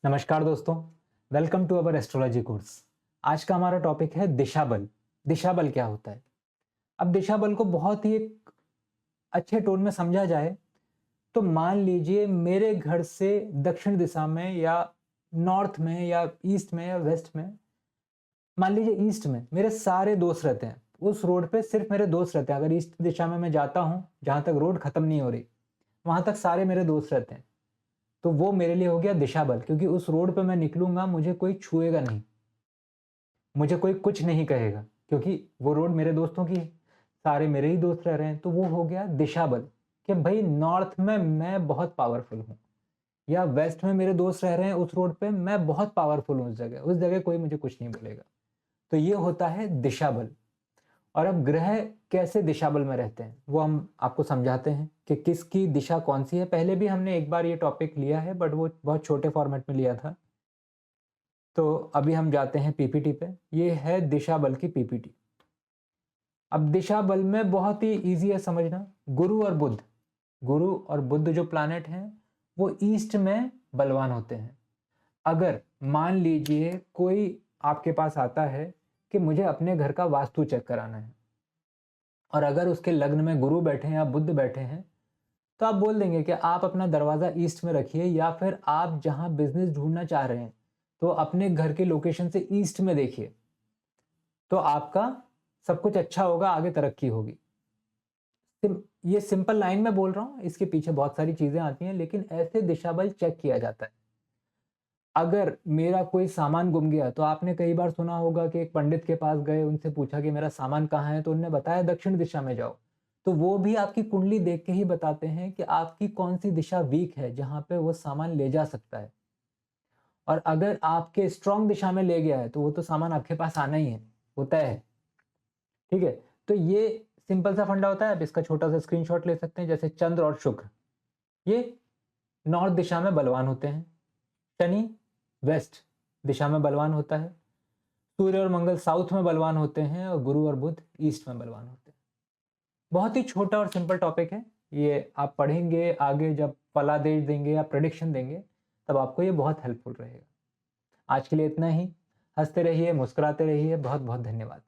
नमस्कार दोस्तों, welcome to our astrology course. आज का हमारा टॉपिक है दिशा बल। दिशा बल क्या होता है? अब दिशा बल को बहुत ही एक अच्छे टोन में समझा जाए तो मान लीजिए मेरे घर से दक्षिण दिशा में या नॉर्थ में या ईस्ट में या वेस्ट में, मान लीजिए ईस्ट में मेरे सारे दोस्त रहते हैं। उस रोड पे सिर्फ मेरे दोस्त रहते हैं। अगर ईस्ट दिशा में मैं जाता हूँ, जहाँ तक रोड खत्म नहीं हो रही, वहाँ तक सारे मेरे दोस्त रहते हैं। तो वो मेरे लिए हो गया दिशा बल, क्योंकि उस रोड पे मैं निकलूंगा, मुझे कोई छुएगा नहीं, मुझे कोई कुछ नहीं कहेगा, क्योंकि वो रोड मेरे दोस्तों की है, सारे मेरे ही दोस्त रह रहे हैं। तो वो हो गया दिशा बल कि भाई नॉर्थ में मैं बहुत पावरफुल हूँ या वेस्ट में मेरे दोस्त रह रहे हैं, उस रोड पे मैं बहुत पावरफुल हूँ। उस जगह कोई मुझे कुछ नहीं बोलेगा। तो ये होता है दिशा बल। और अब ग्रह कैसे दिशा बल में रहते हैं वो हम आपको समझाते हैं कि किसकी दिशा कौन सी है। पहले भी हमने एक बार ये टॉपिक लिया है, बट वो बहुत छोटे फॉर्मेट में लिया था। तो अभी हम जाते हैं पीपीटी पे। ये है दिशा बल की पीपीटी। अब दिशा बल में बहुत ही इजी है समझना। गुरु और बुध, गुरु और बुध जो प्लैनेट हैं वो ईस्ट में बलवान होते हैं। अगर मान लीजिए कोई आपके पास आता है कि मुझे अपने घर का वास्तु चेक कराना है, और अगर उसके लग्न में गुरु बैठे हैं या बुध बैठे हैं, तो आप बोल देंगे कि आप अपना दरवाज़ा ईस्ट में रखिए, या फिर आप जहां बिजनेस ढूंढना चाह रहे हैं तो अपने घर के लोकेशन से ईस्ट में देखिए, तो आपका सब कुछ अच्छा होगा, आगे तरक्की होगी। ये सिंपल लाइन में बोल रहा हूँ, इसके पीछे बहुत सारी चीजें आती हैं, लेकिन ऐसे दिशा बल चेक किया जाता है। अगर मेरा कोई सामान गुम गया, तो आपने कई बार सुना होगा कि एक पंडित के पास गए, उनसे पूछा कि मेरा सामान कहाँ है, तो उन्होंने बताया दक्षिण दिशा में जाओ। तो वो भी आपकी कुंडली देख के ही बताते हैं कि आपकी कौन सी दिशा वीक है, जहां पे वो सामान ले जा सकता है। और अगर आपके स्ट्रॉन्ग दिशा में ले गया है, तो वो तो सामान आपके पास आना ही है, वो तय है। ठीक है, तो ये सिंपल सा फंडा होता है। आप इसका छोटा सा स्क्रीनशॉट ले सकते हैं। जैसे चंद्र और शुक्र, ये नॉर्थ दिशा में बलवान होते हैं। शनि वेस्ट दिशा में बलवान होता है। सूर्य और मंगल साउथ में बलवान होते हैं, और गुरु और बुध ईस्ट में बलवान होते हैं। बहुत ही छोटा और सिंपल टॉपिक है ये। आप पढ़ेंगे आगे, जब फलादेश देंगे या प्रेडिक्शन देंगे, तब आपको ये बहुत हेल्पफुल रहेगा। आज के लिए इतना ही। हंसते रहिए, मुस्कुराते रहिए। बहुत बहुत धन्यवाद।